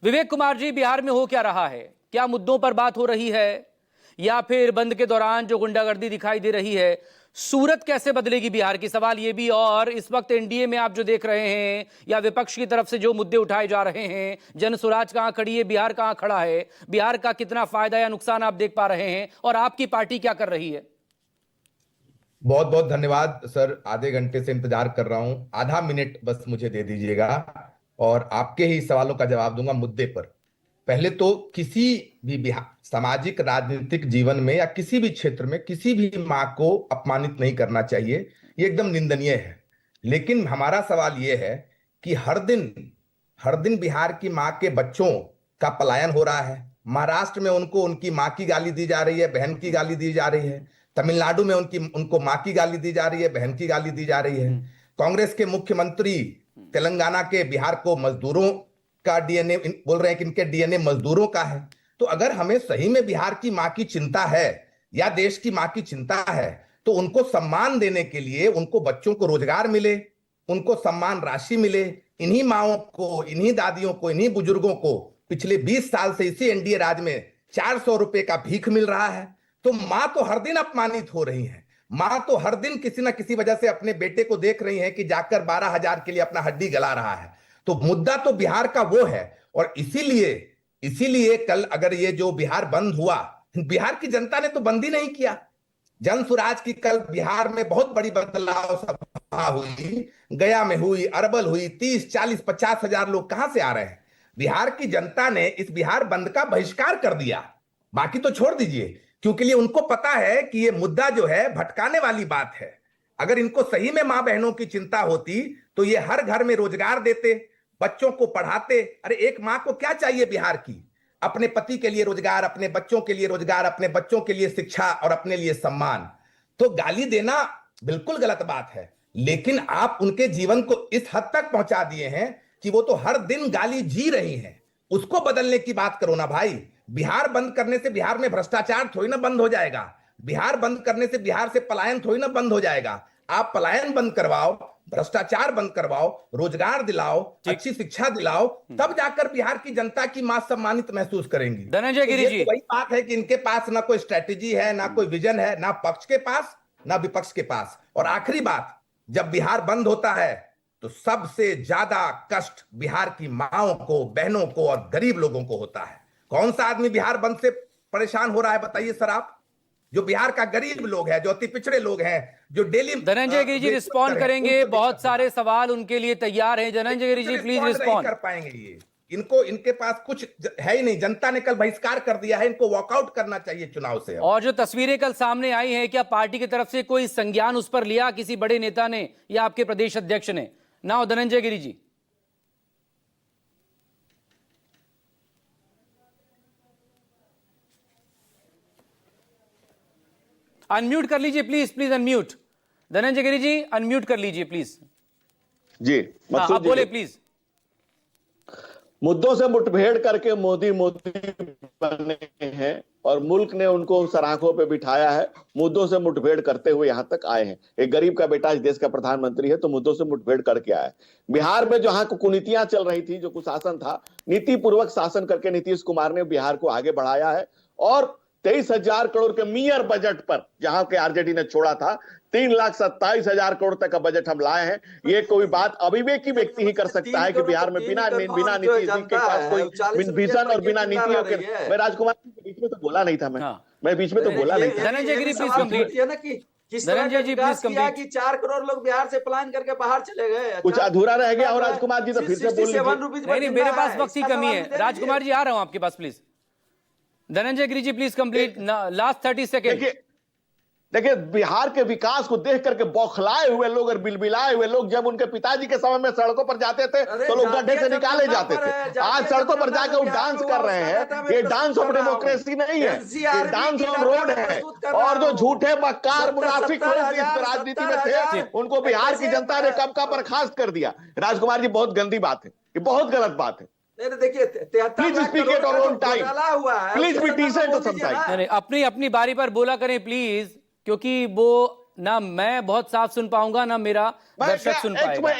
विवेक कुमार जी, बिहार में हो क्या रहा है? क्या मुद्दों पर बात हो रही है या फिर बंद के दौरान जो गुंडागर्दी दिखाई दे रही है? सूरत कैसे बदलेगी बिहार की, सवाल ये भी। और इस वक्त एनडीए में आप जो देख रहे हैं या विपक्ष की तरफ से जो मुद्दे उठाए जा रहे हैं, जन स्वराज कहां खड़ी है, बिहार कहां खड़ा है, बिहार का कितना फायदा या नुकसान आप देख पा रहे हैं और आपकी पार्टी क्या कर रही है? बहुत बहुत धन्यवाद सर। आधे घंटे से इंतजार कर रहा हूं, आधा मिनट बस मुझे दे दीजिएगा और आपके ही सवालों का जवाब दूंगा मुद्दे पर। पहले तो किसी भी बिहार सामाजिक राजनीतिक जीवन में या किसी भी क्षेत्र में किसी भी माँ को अपमानित नहीं करना चाहिए, ये एकदम निंदनीय है। लेकिन हमारा सवाल ये है कि हर दिन बिहार की माँ के बच्चों का पलायन हो रहा है। महाराष्ट्र में उनको उनकी माँ की गाली दी जा रही है, बहन की गाली दी जा रही है। तमिलनाडु में उनको माँ की गाली दी जा रही है, बहन की गाली दी जा रही है। कांग्रेस के मुख्यमंत्री तेलंगाना के बिहार को मजदूरों का डीएनए बोल रहे हैं कि इनके डीएनए मजदूरों का है। तो अगर हमें सही में बिहार की माँ की चिंता है या देश की माँ की चिंता है, तो उनको सम्मान देने के लिए उनको बच्चों को रोजगार मिले, उनको सम्मान राशि मिले। इन्हीं माओं को, इन्हीं दादियों को, इन्हीं बुजुर्गों को पिछले 20 साल से इसी एनडीए राज में 400 रुपए का भीख मिल रहा है। तो माँ तो हर दिन अपमानित हो रही है। माँ तो हर दिन किसी ना किसी वजह से अपने बेटे को देख रही है कि जाकर 12,000 के लिए अपना हड्डी गला रहा है। तो मुद्दा तो बिहार का वो है। और इसीलिए इसीलिए कल अगर ये जो बिहार बंद हुआ, बिहार की जनता ने तो बंद ही नहीं किया। जन स्वराज की कल बिहार में बहुत बड़ी बदलाव सभा हुई, गया में हुई, अरबल हुई। 30, 40, 50,000 लोग कहां से आ रहे हैं? बिहार की जनता ने इस बिहार बंद का बहिष्कार कर दिया। बाकी तो छोड़ दीजिए, क्योंकि लिए उनको पता है कि ये मुद्दा जो है भटकाने वाली बात है। अगर इनको सही में मां बहनों की चिंता होती तो ये हर घर में रोजगार देते, बच्चों को पढ़ाते। अरे एक मां को क्या चाहिए बिहार की? अपने पति के लिए रोजगार, अपने बच्चों के लिए रोजगार, अपने बच्चों के लिए शिक्षा और अपने लिए सम्मान। तो गाली देना बिल्कुल गलत बात है, लेकिन आप उनके जीवन को इस हद तक पहुंचा दिए हैं कि वो तो हर दिन गाली जी रही हैं। उसको बदलने की बात करो ना भाई। बिहार बंद करने से बिहार में भ्रष्टाचार थोड़ी ना बंद हो जाएगा। बिहार बंद करने से बिहार से पलायन थोड़ी ना बंद हो जाएगा। आप पलायन बंद करवाओ, भ्रष्टाचार बंद करवाओ, रोजगार दिलाओ, अच्छी शिक्षा दिलाओ, तब जाकर बिहार की जनता की मां सम्मानित महसूस करेंगी। धनंजय गिरि जी, तो वही बात है कि इनके पास ना कोई स्ट्रेटेजी है, ना कोई विजन है, ना पक्ष के पास ना विपक्ष के पास। और आखिरी बात, जब बिहार बंद होता है तो सबसे ज्यादा कष्ट बिहार की माओं को, बहनों को और गरीब लोगों को होता है। कौन सा आदमी बिहार बंद से परेशान हो रहा है बताइए सर आप? जो बिहार का गरीब लोग है, जो अति पिछड़े लोग हैं, जो डेली। धनंजय गिरि जी रिस्पॉन्ड करेंगे, बहुत सारे सवाल उनके लिए तैयार हैं। Dhananjay Giri ji please respond. कर पाएंगे ये? इनके पास कुछ है ही नहीं। जनता ने कल बहिष्कार कर दिया है, इनको वॉकआउट करना चाहिए चुनाव से। और जो तस्वीरें कल सामने आई हैं, क्या पार्टी की तरफ से कोई संज्ञान उस पर लिया किसी बड़े नेता ने या आपके प्रदेश अध्यक्ष ने? ना धनंजय गिरि जी, अनम्यूट कर लीजिए please, please unmute. Dhananjay Giri ji unmute कर लीजिए प्लीज। जी आप बोले प्लीज। मुद्दों से मुठभेड़ करके मोदी बने हैं और मुल्क ने उनको सराखों पे बिठाया है। मुद्दों से मुठभेड़ करते हुए यहां तक आए हैं। एक गरीब का बेटा इस देश का प्रधानमंत्री है तो मुद्दों से मुठभेड़ करके आया है। बिहार में जहां कुनीतियां चल रही थी, जो कुशासन था, नीति पूर्वक शासन करके नीतीश कुमार ने बिहार को आगे बढ़ाया है। और 23,000 करोड़ के मेयर बजट पर, जहां के आरजेडी ने छोड़ा था, 3,27,000 करोड़ तक का बजट हम लाए हैं। ये कोई बात अविवेकी व्यक्ति ही कर सकता है कि बिहार में बिना नीति के पास कोई विजन और बिना नीतियों के। मैं राजकुमार के बीच में तो बोला नहीं था। मैं बीच में तो बोला नहीं था। Dhananjay Giri please complete. Dhananjay ji please complete. कि 4 करोड़ लोग बिहार से पलायन करके बाहर चले गए, कुछ अधूरा रह गया और राजकुमार जी तो फिर से बोल लीजिए। नहीं, मेरे पास वक्त की कमी है। राजकुमार जी आ रहा हूं आपके पास please. Dhananjay Giri ji please complete, last 30 second. देखिए, बिहार के विकास को देख करके बौखलाए हुए लोग और बिलबिलाए हुए लोग जब उनके पिताजी के समय में सड़कों पर जाते थे तो लोग गड्ढे से निकाले जाते थे। आज सड़कों पर जाकर वो डांस कर रहे हैं। ये डांस ऑफ डेमोक्रेसी नहीं है, ये डांस ऑफ रोड है। और जो झूठे बक्कार मुनाफिक लोग इस राजनीति में थे, उनको बिहार की जनता ने कब का बर्खास्त कर दिया। राजकुमार जी, बहुत गंदी बात है, ये बहुत गलत बात है। देखिए, 73 लाख करोड़ का घोटाला हुआ है। Please be decent sometime. अपनी अपनी बारी पर बोला करें प्लीज, क्योंकि वो ना मैं बहुत साफ सुन पाऊंगा ना मेरा दर्शक सुन पाएगा।